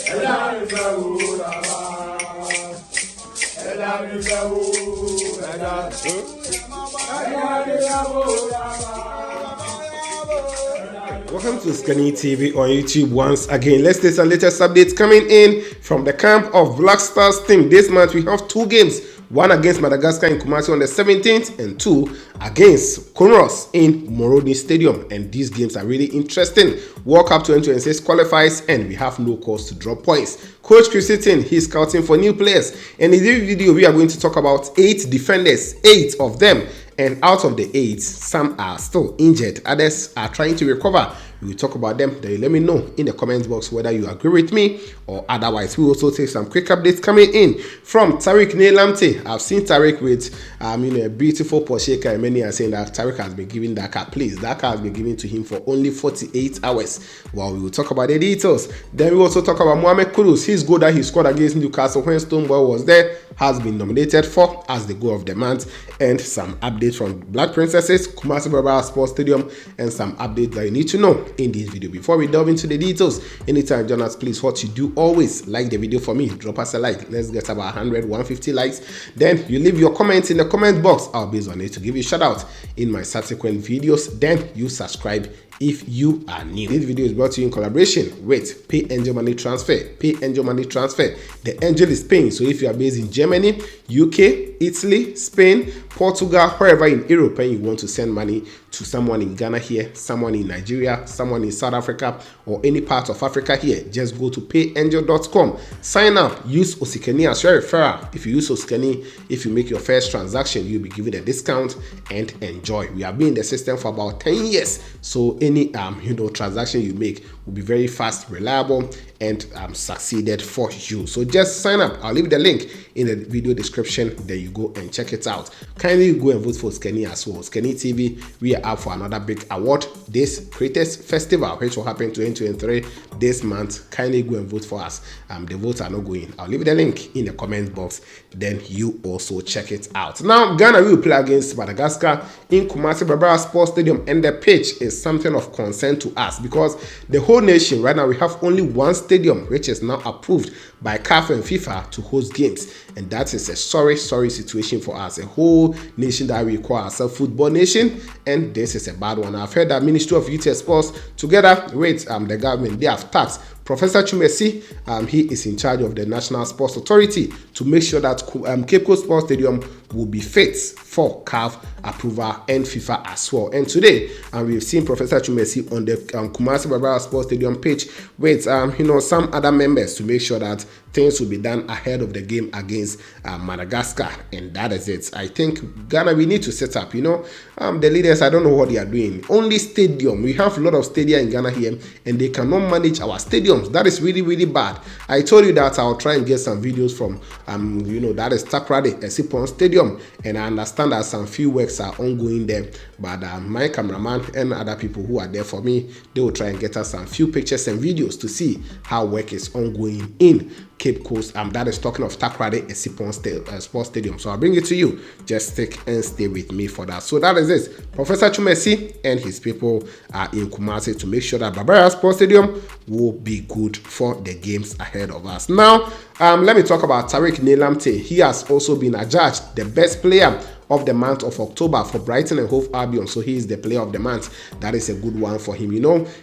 Welcome to Skinny TV on YouTube once again. Let's take some latest updates coming in from the camp of Black Stars team. This month we have 2 games. One against Madagascar in Kumasi on the 17th and 2 against Kudus in Moroni Stadium. And these games are really interesting. World Cup 2026 qualifies and we have no cause to drop points. Coach Christian, he's scouting for new players. And in this video, we are going to talk about 8 defenders, 8 of them. And out of the 8, some are still injured. Others are trying to recover. We will talk about them. Then you let me know in the comment box whether you agree with me or otherwise. We will also take some quick updates coming in from Tariq Nelamte. I've seen Tariq with a beautiful Porsche car, and many are saying that Tariq has been given that car. Please, that car has been given to him for only 48 hours. Well, we will talk about the details. Then we will also talk about Mohamed Kudus. His goal that he scored against Newcastle when Stonebwoy was there has been nominated for as the goal of the month, and some updates from Black Princesses, Kumasi Barbara Sports Stadium, and some updates that you need to know in this video. Before we delve into the details, anytime join us, please, what you do always, like the video for me, drop us a like. Let's get about 150 likes. Then you leave your comments in the comment box. I'll be on it to give you a shout out in my subsequent videos. Then you subscribe if you are new. This video is brought to you in collaboration with Pay Angel Money Transfer. Pay Angel Money Transfer. The angel is paying. So if you are based in Germany, UK, Italy, Spain, Portugal, wherever in Europe, and you want to send money to someone in Ghana here, someone in Nigeria, someone in South Africa, or any part of Africa here, just go to payangel.com. Sign up. Use Osikani as your referral. If you use Osikani, if you make your first transaction, you'll be given a discount and enjoy. We have been in the system for about 10 years. So any transaction you make will be very fast, reliable, and succeeded for you. So just sign up. I'll leave the link in the video description. There you go and check it out. Kindly go and vote for Skinny as well. Skinny TV, we are up for another big award, this Creators Festival, which will happen 2023 this month. Kindly go and vote for us. The votes are not going. I'll leave the link in the comment box. Then you also check it out. Now Ghana will play against Madagascar in Kumasi Barbara Sports Stadium, and the pitch is something of concern to us because the whole nation right now, we have only one stadium which is now approved by CAF and FIFA to host games, and that is a sorry situation for us. A whole nation that we call ourselves football nation, and this is a bad one. I've heard that Ministry of Youth and Sports together with the government, they have tasked Professor Chumesi, he is in charge of the National Sports Authority, to make sure that Cape Coast Sports Stadium will be fit for CAF approval and FIFA as well. And today, we've seen Professor Chumesi on the Kumasi Barbara Sports Stadium pitch with some other members to make sure that things will be done ahead of the game against Madagascar. And that is it. I think Ghana, we need to set up, the leaders, I don't know what they are doing. Only stadium. We have a lot of stadia in Ghana here, and they cannot manage our stadiums. That is really bad. I told you that I'll try and get some videos from, that is Takrade Esipon Stadium, and I understand that some few works are ongoing there, but my cameraman and other people who are there for me, they will try and get us some few pictures and videos to see how work is ongoing in Cape Coast. That is talking of Takrade Esipon Sports Stadium. So I'll bring it to you. Just stick and stay with me for that. So that is it. Professor Chumesi and his people are in Kumasi to make sure that Barbara Sports Stadium will be good for the games ahead of us. Now, let me talk about Tariq Nelamte. He has also been adjudged the best player of the month of October for Brighton and Hove Albion. So he is the player of the month. That is a good one for him.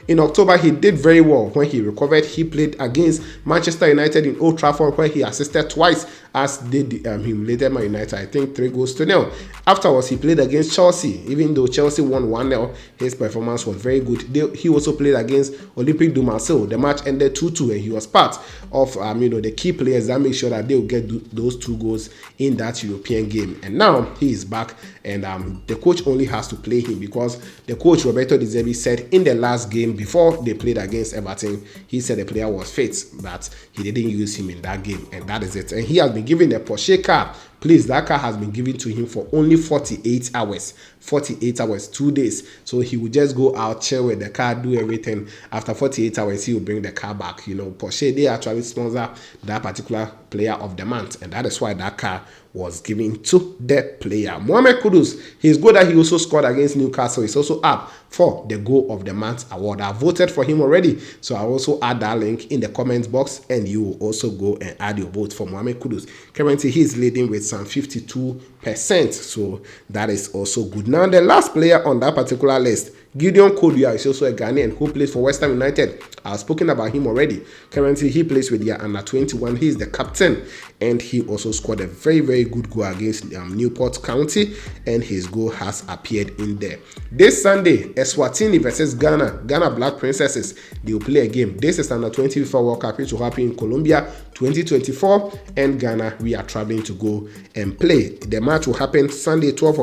In October, he did very well when he recovered. He played against Manchester United in Old Trafford, where he assisted twice as did humiliated Man United, I think 3-0. Afterwards, he played against Chelsea. Even though Chelsea won 1-0, his performance was very good. He also played against Olympique de Marseille. The match ended 2-2, and he was part of the key players that make sure that they will get those 2 goals in that European game. And now he is back, and the coach only has to play him because the coach Roberto De Zerbi said in the last game before they played against Everton, he said the player was fit, but he didn't use him in that game, and that is it. And he has been given a Porsche car Please, that car has been given to him for only 48 hours. 48 hours, 2 days. So he will just go out, chill with the car, do everything. After 48 hours, he will bring the car back. You know, Porsche, they actually sponsor that particular player of the month, and that is why that car was given to the player. Mohamed Kudus, he's good that he also scored against Newcastle. He's also up for the Goal of the Month award. I voted for him already, so I'll also add that link in the comments box, and you will also go and add your vote for Mohamed Kudus. Currently, he's leading with some 52%, so that is also good. Now, the last player on that particular list, Gideon Kudus, is also a Ghanaian who plays for West Ham United. I've spoken about him already. Currently, he plays with their under 21. He's the captain, and he also scored a very, very good goal against Newport County, and his goal has appeared in there. This Sunday, Eswatini versus Ghana. Ghana Black Princesses, they will play a game. This is under 20 FIFA World Cup, which will happen in Colombia 2024, and Ghana, we are traveling to go and play. The match will happen Sunday, 12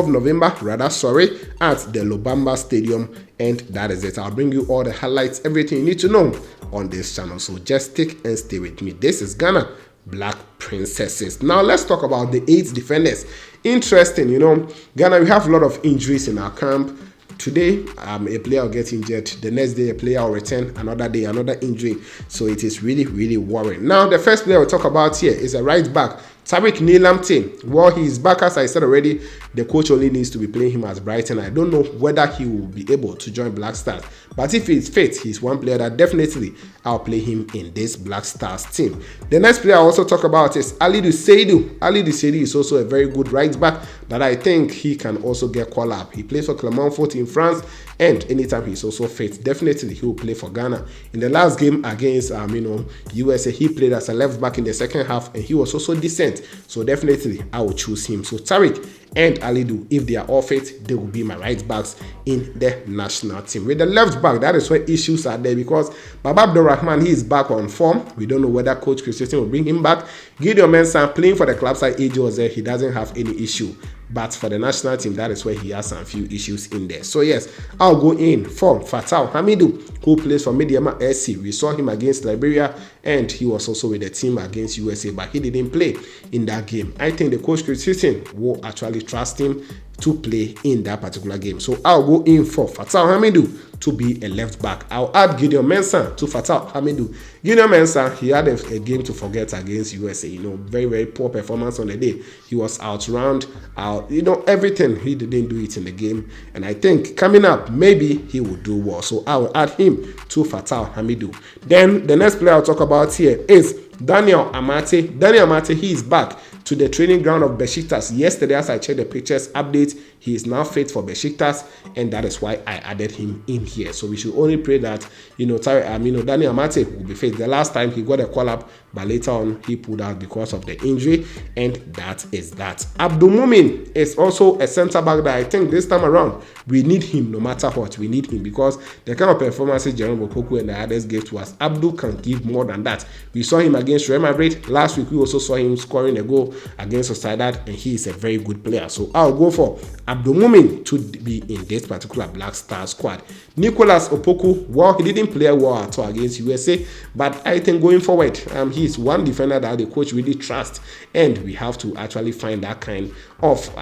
November, at the Lobamba Stadium, and that is it. I'll bring you all the highlights, everything you need to know on this channel, so just stick and stay with me. This is Ghana Black Princesses. Now let's talk about the 8 defenders. Interesting, you know, Ghana, we have a lot of injuries in our camp. Today, a player will get injured. The next day, a player will return. Another day, another injury. So it is really, really worrying. Now, the first player we'll talk about here is a right back, Tariq Nilamte. Well, he's back, as I said already. The coach only needs to be playing him as Brighton. I don't know whether he will be able to join Black Stars. But if he's fit, he's one player that definitely I'll play him in this Black Stars team. The next player I also talk about is Alidou Seydou. Alidou Seydou is also a very good right back that I think he can also get call up. He plays for Clermont-Foot in France, and anytime he's also fit, definitely he will play for Ghana. In the last game against USA, he played as a left back in the second half, and he was also decent. So definitely I will choose him. So Tariq and Alidou, if they are all fit, they will be my right backs in the national team. With the left back, that is where issues are there, because Baba Abdulrahman, he is back on form. We don't know whether Coach Christian will bring him back. Gideon Mensah, playing for the club side, AJ was there. He doesn't have any issue. But for the national team, that is where he has some few issues in there. So yes, I'll go in for Fatal Hamidou, who plays for Mediama SC. We saw him against Liberia, and he was also with the team against USA, but he didn't play in that game. I think the coach Christian will actually trust him to play in that particular game. So I'll go in for Fatal Hamidou to be a left back. I'll add Gideon Mensah to Fatal Hamidou. Gideon Mensah, he had a game to forget against USA. You know, very, very poor performance on the day. He was outround, everything. He didn't do it in the game. And I think coming up, maybe he will do well. So I will add him to Fatal Hamidou. Then the next player I'll talk about here is Daniel Amate. Daniel Amate, he is back to the training ground of Besiktas. Yesterday, as I checked the pictures update, he is now fit for Besiktas, and that is why I added him in here. So we should only pray that Daniel Amate will be fit. The last time he got a call up, but later on he pulled out because of the injury, and that is that. Abdul Mumin is also a centre back that I think this time around we need him no matter what. We need him because the kind of performances Jerome Bokoku and the others gave to us, Abdul can give more than that. We saw him against Real Madrid last week. We also saw him scoring a goal against Sociedad, and he is a very good player. So I'll go for Abdul Mumin to be in this particular Black Star squad. Nicholas Opoku, well, he didn't play well at all against USA, but I think going forward, he's one defender that the coach really trusts, and we have to actually find that kind of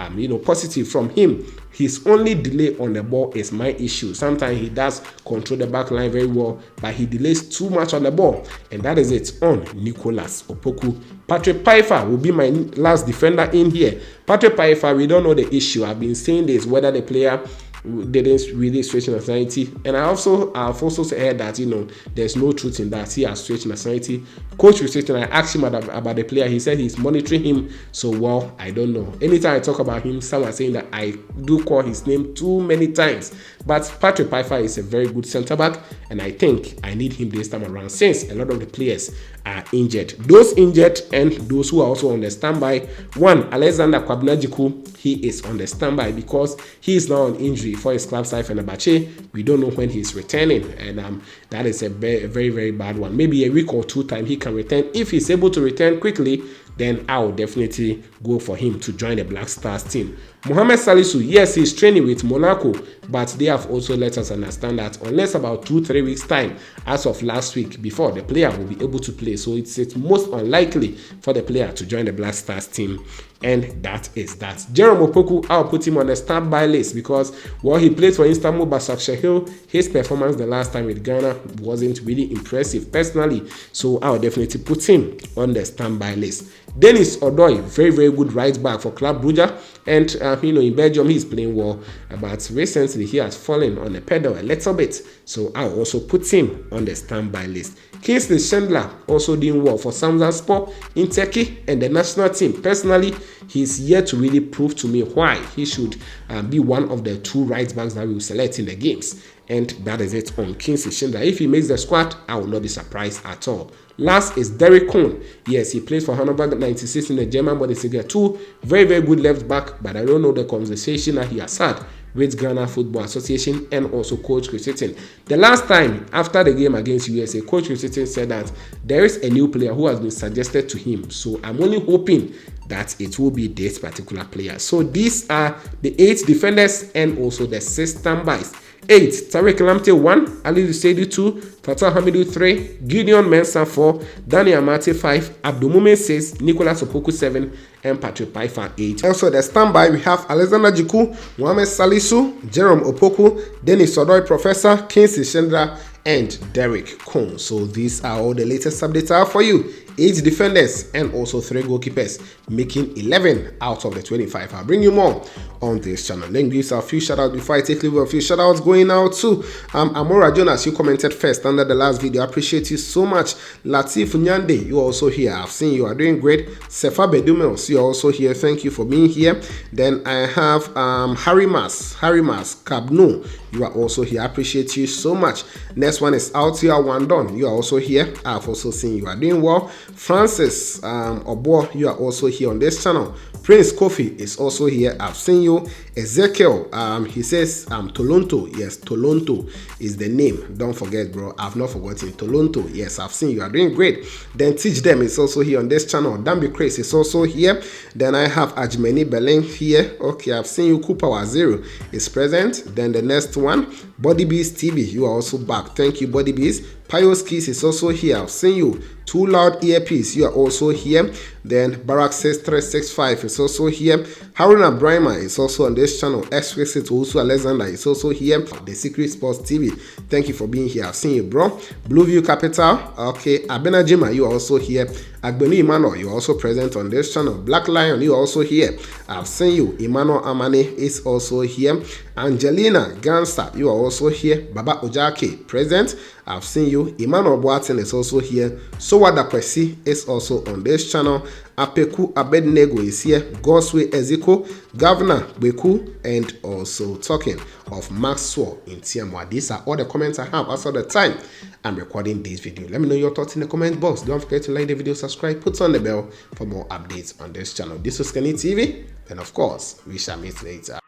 positive from him. His only delay on the ball is my issue. Sometimes he does control the back line very well, but he delays too much on the ball, and that is it on Nicholas Opoku. Patrick Pfeiffer will be my last defender in here. Patrick Pfeiffer, we don't know the issue. I've been saying this, whether the player didn't really switch nationality, and I've also heard that there's no truth in that. He has switched nationality. Coach Christian, I asked him about the player. He said he's monitoring him. So well, I don't know. Anytime I talk about him, some are saying that I do call his name too many times. But Patrick Pfeiffer is a very good centre back, and I think I need him this time around since a lot of the players are injured. Those injured and those who are also on the standby. One, Alexander Kwabnajiku, he is on the standby because he is now on injury for his club side Fenerbahce. We don't know when he's returning, and that is a very, very, very bad one. Maybe a week or two time he can return. If he's able to return quickly, then I will definitely go for him to join the Black Stars team. Mohamed Salisu, yes, he's training with Monaco, but they have also let us understand that unless about 2-3 weeks time, as of last week, before the player will be able to play. So it's most unlikely for the player to join the Black Stars team. And that is that. Jerome Opoku, I'll put him on the standby list because while he played for Istanbul Başakşehir, his performance the last time with Ghana wasn't really impressive personally. So I'll definitely put him on the standby list. Dennis Odoi, very, very good right back for Club Brugge. And, in Belgium, he's playing well. But recently, he has fallen on the pedal a little bit. So I'll also put him on the standby list. Kingsley Schindler also doing well for Samsunspor in Turkey and the national team. Personally, he's yet to really prove to me why he should be one of the 2 right backs that we will select in the games. And that is it on Kingsley Schindler. If he makes the squad, I will not be surprised at all. Last is Derek Cohn. Yes, he plays for Hannover 96 in the German Bundesliga 2. Very, very good left back, but I don't know the conversation that he has had with Ghana Football Association and also Coach Chris Hughton. The last time after the game against USA, Coach Chris Hughton said that there is a new player who has been suggested to him. So I'm only hoping that it will be this particular player. So these are the 8 defenders and also the 6 standbys. 8. Tariq Lamptey 1, Ali Lusaidi 2, Fatah Hamidou 3, Gideon Mensah 4, Daniel Amate 5, Abdulmumin 6, Nicolas Opoku 7, and Patrick Pfeiffer 8. Also the standby, we have Alexander Djiku, Mohamed Salisu, Jerome Opoku, Dennis Odoi Professor, Kingsley Schindler, and Derek Cohn. So these are all the latest updates are for you. 8 defenders and also 3 goalkeepers, making 11 out of the 25. I'll bring you more on this channel. Let me give you a few shout outs before I take leave. A few shout outs going out to Amora Jonas, you commented first under the last video. I appreciate you so much. Latif Nyande, you are also here. I've seen you are doing great. Sefa Bedumels, you are also here. Thank you for being here. Then I have Harimas Kabno, you are also here. I appreciate you so much. Next one is Altia Wandon, you are also here. I've also seen you are doing well. Francis Obo, you are also here on this channel. Prince Kofi is also here. I've seen you. Ezekiel, he says Tolonto. Yes, Tolonto is the name. Don't forget, bro. I've not forgotten Tolonto. Yes, I've seen you are doing great. Then Teach Them is also here on this channel. Dambi Chris is also here. Then I have Ajmeni Beleng here. Okay, I've seen you. Cooper Wazero is present. Then the next one, Body Beast TV, you are also back. Thank you, Body Beast. Pius Keys is also here. I've seen you. Too Loud Earpiece, you are also here. Then Barack 6365 is also here. Haruna Brahma is also on this channel. Explicit also Alexander is also here. The Secret Sports TV, thank you for being here. I've seen you, bro. Blueview Capital, okay. Abena Jima, you are also here. Agbeni Emmanuel, you are also present on this channel. Black Lion, you are also here. I've seen you. Emmanuel Amane is also here. Angelina Gansa, you are also here. Baba Ojake, present. I've seen you. Emmanuel Boatin is also here. Sowada Kwesi is also on this channel. Apeku Abednego is here. Goswe Eziko, Governor Beku, and also talking of Maxwell in Tiamwa. These are all the comments I have as of the time I'm recording this video. Let me know your thoughts in the comment box. Don't forget to like the video, subscribe, put on the bell for more updates on this channel. This was Kenny TV, and of course, we shall meet later.